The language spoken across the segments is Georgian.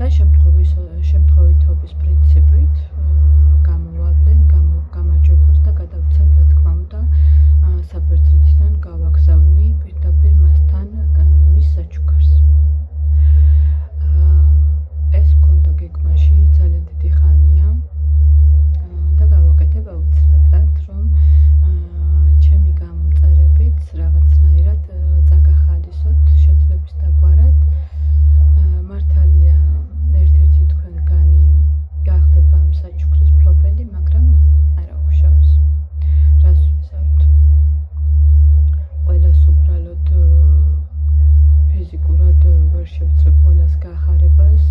და შემთხვევითობის პრინციპით გამოვავლენ, გამარჯვებულს და გადავცემ, რა თქმა უნდა, საბერძნეთიდან გავაგზავნი პირდაპირ მასთან მის საჩუქარს. ეს მქონდა გეგმაში ძალიან დიდი ხანია და გავაკეთებ აუცილებლად, რომ ჩემი გამომწერებით რაღაცნაირად წაგახალისოთ შეძლების დაგვარად. მართალია ერთ-ერთი თქვენგანი გახდება ამ საჩუქრის მფლობელი, მაგრამ არა უშავს. რას ვიზავთ? ყველას უბრალოდ ფიზიკურად ვერ შევძლებ ყველას გახარებას,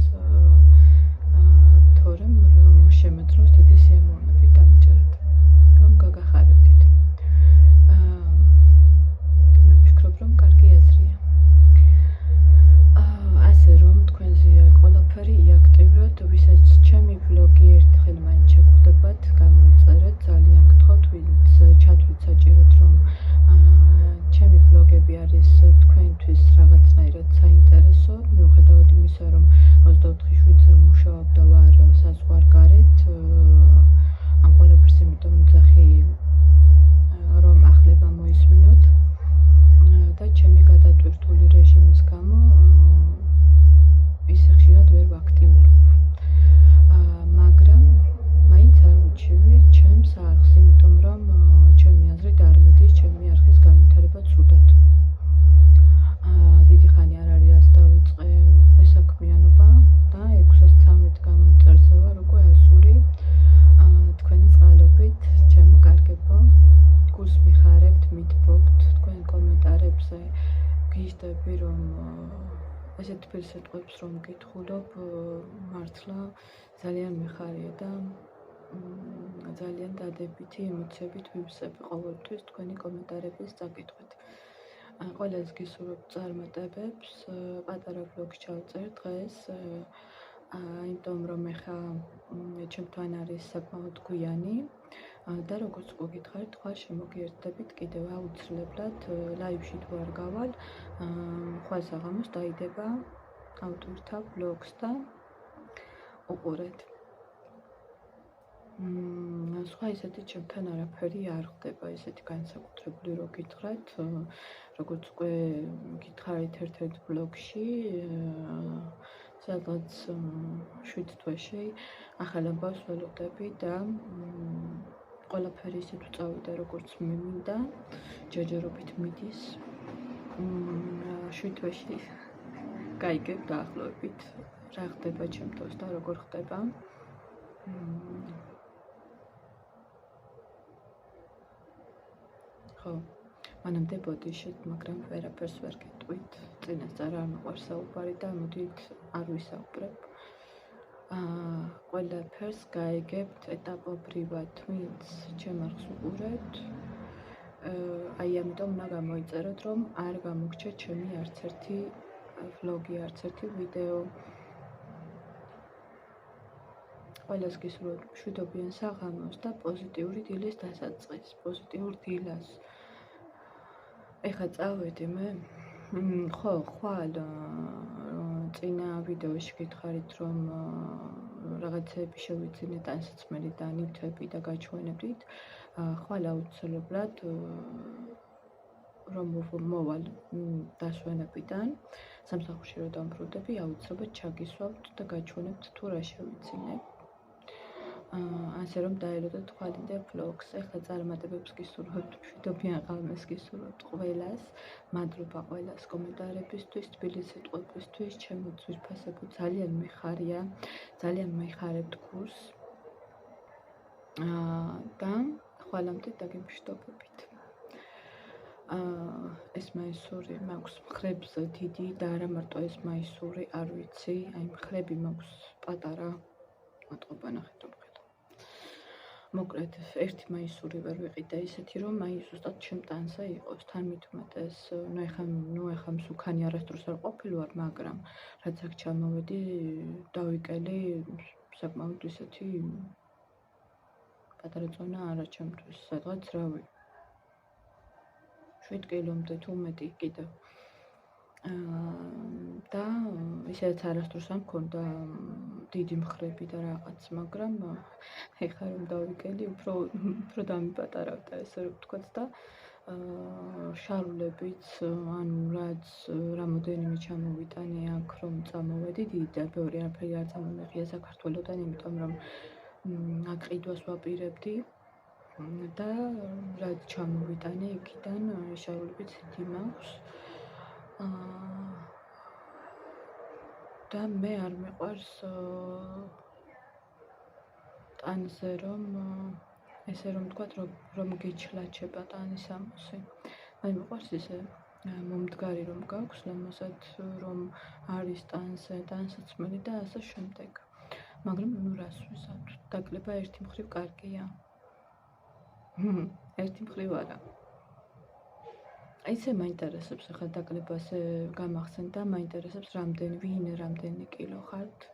თორემ რომ შემეძლოს დიდი სიამოვნებით დამიჯერეთ, რომ გაგახარებდით. მე ვფიქრობ, რომ კარგი აზრია. ასე რომ თქვენზეა ყველაფერი იაქტივროთ, ვისაც ჩემი ვლოგი ერთხელ მაინც შეგხვდებათ, გამოიწერეთ, ძალიან გთხოვთ, ვინც ჩათვლით საჭიროდ, რომ ჩემი ვლოგები არის თქვენთვის რაღაცნაირად საინტერესო, მიუხედავად იმისა, რომ 24/7-ზე მუშაობ და ვარ საზღვარგარეთ, ამ ყველაფერს იმიტომ ვიძახი, რომ ახლა მოისმინოთ და ჩემი გადატვირთული რეჟიმის გამო ისე ხშირად ვერ ვაქტიურობ. მაგრამ მაინც არ ვუჩივი ჩემს არხს, იმიტომ რომ ჩემი აზრით არ მიდის ჩემი არხის განვითარება ცუდად. დიდი ხანი არ არის რაც დავიწყე მესაქმიანობა და 613 გამომწერზე ვარ უკვე ასული. თქვენი წყალობით, ჩემო კარგებო, გულს მიხარებთ, მითბობთ თქვენ კომენტარებზე, გიჟდები, რომ ესეთ თბილ სიტყვებს რომ გითხულობ, მართლა ძალიან მიხარია და ძალიან დადებითი ემოციებით ვივსებ ყოველთვის თქვენი კომენტარების წაკითხვით. ყველას გისურვებთ წარმატებებს, პატარა ვლოგს ჩავწერ დღეს, იმიტომ რომ ეხლა ჩემთან არის საკმაოდ გვიანი და როგორც უკვე გითხარით, ხვალ შემოგიერთდებით კიდევ აუცილებლად ლაივში თუ არ გავალ, ხვალ საღამოს დაიდება ავტორთა ვლოგს და უყურეთ. სხვა ისეთი ჩემთან არაფერი არ ხდება, ისეთი განსაკუთრებული რო გითხრათ, როგორც უკვე გითხარით ერთ-ერთ ვლოგში, სადღაც 7 თვეში ახალ ამბავს ველოდები და ყველაფერი ისეთ წავიდა, როგორც მე მინდა, ჯერჯერობით მიდის. 7 თვეში გაიგებ დაახლოებით რა ხდება ჩემთვის და როგორ ხდება. ხო, მანამდე ბოდიშით, მაგრამ ვერაფერს ვერ გეტყვით. წინასწარ არ მიყვარს საუბარი და მოდით არ ვისაუბრებ. ყველაფერს გაიგებთ ეტაპობრივად, ვინც ჩემ არხს უყურებთ. აი ამიტომ უნდა გამოიწეროთ, რომ არ გამოგჩეთ ჩემი არც ერთი ვლოგი, არც ერთი ვიდეო. ყველას გისურვებთ მშვიდობიან საღამოს და პოზიტიური დილის დასაწყისს, პოზიტიურ დილას. ეხლა წავედი მე. ხო, ხვალ წინა ვიდეოში გითხარით, რომ რაღაცები შევიძინეთ ანსაცმელი და ნივთები და გაჩვენებდით. ხვალ აუცილებლად რომ მოვალ დასვენებიდან, სამსახურში რომ დამბრუნდები, აუცილებლად ჩაგისვავთ და გაჩვენებთ თუ რა შევიძინებ. ასე რომ დაელოდოთ ხვალინდე ვლოგს. ეხლა წარმატებებს გისურვებთ, მშვიდობიან ღამეს გისურვებთ ყველას. მადლობა ყველას კომენტარებისთვის, თბილი სიტყვებისთვის, ჩემო ძვირფასებო, ძალიან მიხარია, ძალიან მიხარებთ გულს. და ხვალამდე დაგემშვიდობებით. ეს მაისური მაქვს მხრებს დიდი და არა მარტო ეს მაისური, არ ვიცი, აი მხრები მაქვს პატარა. მოტყობა ნახეთ რომ მოკლედ, ერთი მაისური ვერ ვიყიდა ისეთი, რომ აი ზუსტად ჩემ ტანზე იყოს. თან მithumetes, ნუ ეხლა მსუქანი არასდროს არ ყოფილი ვარ, მაგრამ რაც აქ ჩამოვედი, დავიკელი საკმაოდ ისეთი პატარა ზონა არა ჩემთვის, სადღაც რავი 7 კილომდე თუ მეტი კიდევ. და ისედაც არასდროს არ მქონდა დიდი მხრები და რაღაც, მაგრამ ეხლა რომ დავიკელი, უფრო დამიპატარავდა ესე რომ ვთქვათ და შარულებიც, ანუ რაც რამოდენიმე ჩამოვიტანე აქ რომ წამოვედი, დიდი ბევრი არაფერი არ წამომეღია საქართველოდან, იმიტომ რომ აქ ყიდვას ვაპირებდი და რაც ჩამოვიტანე იქიდან შარულებიც დიდი მაქვს. და მე არ მიყვარს ტანზე რომ ესე რომ ვთქვათ რომ გეჩლაჩება ტანის ამოსი. მე მიყვარს ისე მომდგარი რომ გაქვს, რომელსაც რომ არის ტანსაცმელი და ასე შემდეგ. მაგრამ ნუ რას ვიზავთ? დაკლება ერთი მხრივ კარგია. ერთი მხრივ არა. ისე მაინტერესებს ახლა დაკლებას გამახსენდა, მაინტერესებს ვინ რამდენი კილო ხართ.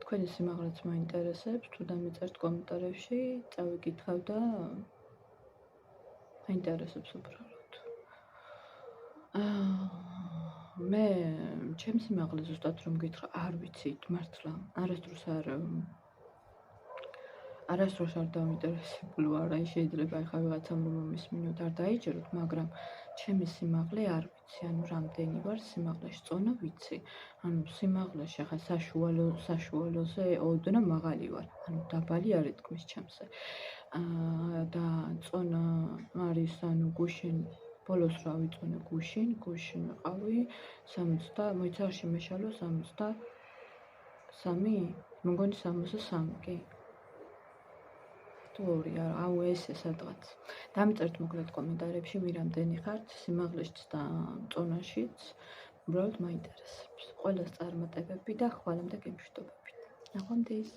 თქვენი სიმაღლეც მაინტერესებს, თუ დამიწერთ კომენტარებში, წავიკითხავ და მაინტერესებს უბრალოდ. მე ჩემ სიმაღლე ზუსტად რომ გითხრა, არ ვიცით მართლა, არასდროს არ დავინტერესებული ვარ, აი შეიძლება ახლა ვიღაცამ რომ მომისმინოთ არ დაიჯეროთ, მაგრამ ჩემი სიმაღლე არ ვიცი, ანუ რამდენი ვარ სიმაღლეში, წონა ვიცი. ანუ სიმაღლეში ახლა საშუალოზე ოდნავ მაღალი ვარ, ანუ დაბალი არ ეთქმის ჩემზე. და წონა არის ანუ გუშინ ბოლოს რა ვიწონე გუშინ ვიყავი 60, მოიცარში მეშალო 63, მოგონი 63 კი. თორე აუ ესე სადღაც. დამიწერთ მოკლედ კომენტარებში ვინ რამდენი ხართ სიმაღლეშიც და წონაშიც. უბრალოდ მაინტერესებს. ყველას წარმატებები და ხვალამდე გემშვიდობებით. ნახვამდის.